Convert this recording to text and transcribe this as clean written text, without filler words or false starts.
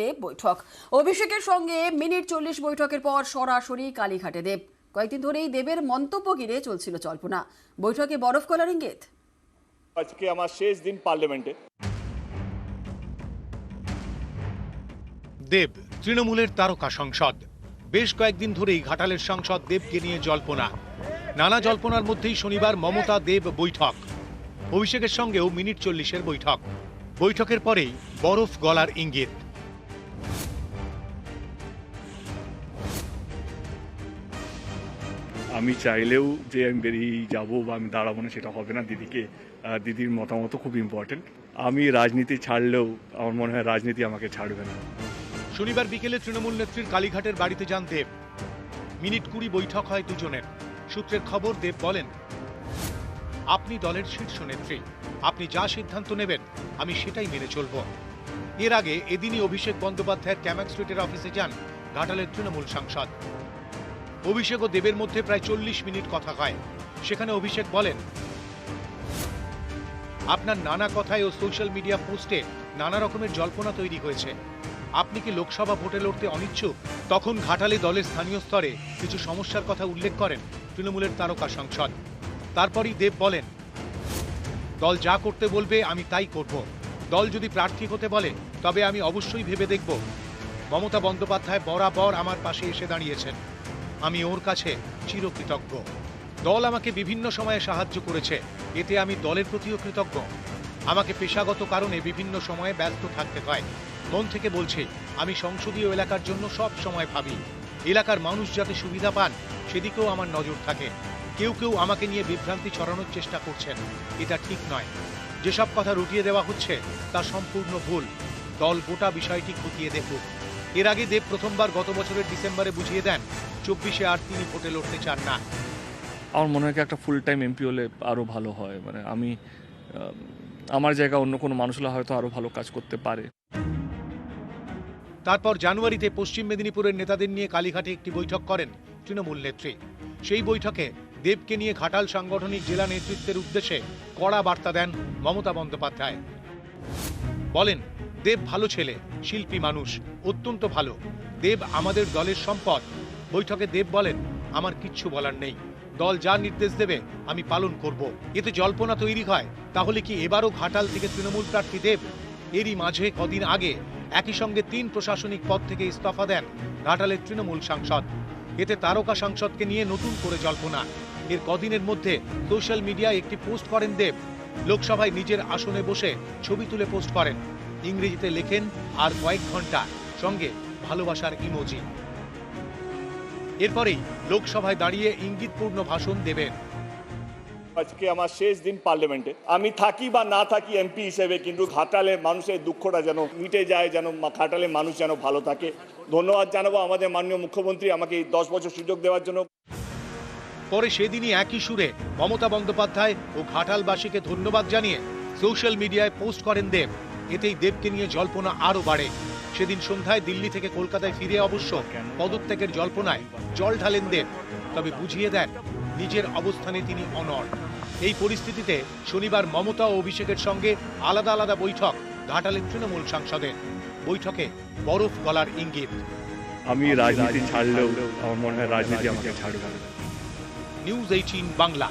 দেব বৈঠক। অভিষেকের সঙ্গে মিনিট 40 বৈঠকের পর সরাসরি কালীঘাটে দেব। কয়েকদিন ধরেই দেবের মন্তব্য ঘিরে চলছিল জল্পনা। বৈঠকে বরফ গলার ইঙ্গিত। আজকে আমার শেষ দিন পার্লামেন্টে। দেব তৃণমূলের তারকা সংসদ। বেশ কয়েকদিন ধরেই ঘাটালের সাংসদ দেবকে নিয়ে জল্পনা। নানা জল্পনার মধ্যেই শনিবার মমতা দেব বৈঠক। অভিষেকের সঙ্গেও মিনিট 40-এর বৈঠক। বৈঠকের পরেই বরফ গলার ইঙ্গিত। আমি চাইলেও যে আমি বেরিয়ে যাবো বা আমি দাঁড়াবো না সেটা হবে না। দিদির মতামত খুব ইম্পর্টেন্ট। আমি রাজনীতি ছাড়লেও আমার মনে হয় রাজনীতি আমাকে ছাড়বে না। শনিবার বিকেলে তৃণমূল নেত্রীর কালীঘাটের বাড়িতে যান দেব। মিনিট 20 বৈঠক হয় দুজনের। সূত্রের খবর, দেব বলেন, আপনি দলের শীর্ষ নেত্রী, আপনি যা সিদ্ধান্ত নেবেন আমি সেটাই মেনে চলব। এর আগে এদিনই অভিষেক বন্দ্যোপাধ্যায়ের ক্যামাক স্ট্রিটের অফিসে যান ঘাটালের তৃণমূল সাংসদ। অভিষেক ও দেবের মধ্যে প্রায় 40 মিনিট কথা হয়। সেখানে অভিষেক বলেন, আপনার নানা কথায় ও সোশ্যাল মিডিয়া পোস্টে নানা রকমের জল্পনা তৈরি হয়েছে। আপনি কি লোকসভা ভোটে লড়তে অনিচ্ছুক? তখন ঘাটালে দলের স্থানীয় স্তরে কিছু সমস্যার কথা উল্লেখ করেন তৃণমূলের তারকা সাংসদ। তারপরই দেব বলেন, দল যা করতে বলবে আমি তাই করব। দল যদি প্রার্থী হতে বলে তবে আমি অবশ্যই ভেবে দেখব। মমতা বন্দ্যোপাধ্যায় বরাবর আমার পাশে এসে দাঁড়িয়েছেন, আমি ওর কাছে চিরকৃতজ্ঞ। দল আমাকে বিভিন্ন সময়ে সাহায্য করেছে, এতে আমি দলের প্রতিও কৃতজ্ঞ। আমাকে পেশাগত কারণে বিভিন্ন সময়ে ব্যস্ত থাকতে হয়। মন থেকে বলছি, আমি সংসদীয় এলাকার জন্য সব সময় ভাবি। এলাকার মানুষ যাতে সুবিধা পান সেদিকেও আমার নজর থাকে। কেউ কেউ আমাকে নিয়ে বিভ্রান্তি ছড়ানোর চেষ্টা করছেন, এটা ঠিক নয়। যেসব কথা রটিয়ে দেওয়া হচ্ছে তা সম্পূর্ণ ভুল। দল গোটা বিষয়টি খতিয়ে দেখুক। এর আগে দেব প্রথমবার গত বছরের ডিসেম্বরে বুঝিয়ে দেন 24-এ আর তিনি ভোটে লড়তে চান না। আমার মনে হয় একটা ফুল টাইম এমপি হলে আরও ভালো হয়। মানে আমি আমার জায়গা অন্য কোনো মানুষ হলে হয়তো আরও ভালো কাজ করতে পারে। তারপর জানুয়ারিতে পশ্চিম মেদিনীপুরের নেতাদের নিয়ে কালীঘাটে একটি বৈঠক করেন তৃণমূল নেত্রী। সেই বৈঠকে দেবকে নিয়ে ঘাটাল সাংগঠনিক জেলা নেতৃত্বের উদ্দেশ্যে কড়া বার্তা দেন মমতা বন্দ্যোপাধ্যায়। বলেন, দেব ভালো ছেলে, শিল্পী মানুষ, অত্যন্ত ভালো। দেব আমাদের দলের সম্পদ। বৈঠকে দেব বলেন, আমার কিচ্ছু বলার নেই। দল যা নির্দেশ দেবে আমি পালন করব। এতে জল্পনা তৈরি হয়, তাহলে কি এবারও ঘাটাল থেকে তৃণমূল প্রার্থী দেব? এরই মাঝে কদিন আগে একই সঙ্গে 3 প্রশাসনিক পদ থেকে ইস্তফা দেন ঘাটালের তৃণমূল সাংসদ। এতে তারকা সাংসদকে নিয়ে নতুন করে জল্পনা। এর কদিনের মধ্যে সোশ্যাল মিডিয়ায় একটি পোস্ট করেন দেব। লোকসভায় নিজের আসনে বসে ছবি তুলে পোস্ট করেন। ইংরেজিতে লেখেন আর কয়েক ঘন্টা, সঙ্গে ভালোবাসার ইমোজি। এরপরেই লোকসভায় দাঁড়িয়ে ইঙ্গিতপূর্ণ ভাষণ দেবেন। আজকে আমার শেষ দিন পার্লামেন্টে। আমি থাকি বা না থাকি এমপি হিসেবে, কিন্তু ঘাটালের মানুষের দুঃখটা যেন মিটে যায়, যেন ঘাটালের মানুষ যেন ভালো থাকে। ধন্যবাদ জানাবো আমাদের মাননীয় মুখ্যমন্ত্রী আমাকে এই 10 বছর সুযোগ দেওয়ার জন্য। পরে সেদিনই একই সুরে মমতা বন্দ্যোপাধ্যায় ও ঘাটালবাসীকে ধন্যবাদ জানিয়ে সোশ্যাল মিডিয়ায় পোস্ট করেন দেব। এতেই দেবকে নিয়ে জল্পনা আরও বাড়ে। সেদিন সন্ধ্যায় দিল্লি থেকে কলকাতায় ফিরে অবশ্য পদত্যাগের জল্পনায় জল ঢালেন দেব। তবে বুঝিয়ে দেন, নিজের অবস্থানে তিনি অনড়। এই পরিস্থিতিতে শনিবার মমতা ও অভিষেকের সঙ্গে আলাদা আলাদা বৈঠক ঘাটালের তৃণমূল সাংসদের। বৈঠকে বরফ গলার ইঙ্গিত। আমি রাজনীতি ছাড়লেও আমার মনে হয় রাজনীতি আমাকে ছাড়বে না। নিউজ 18 বাংলা।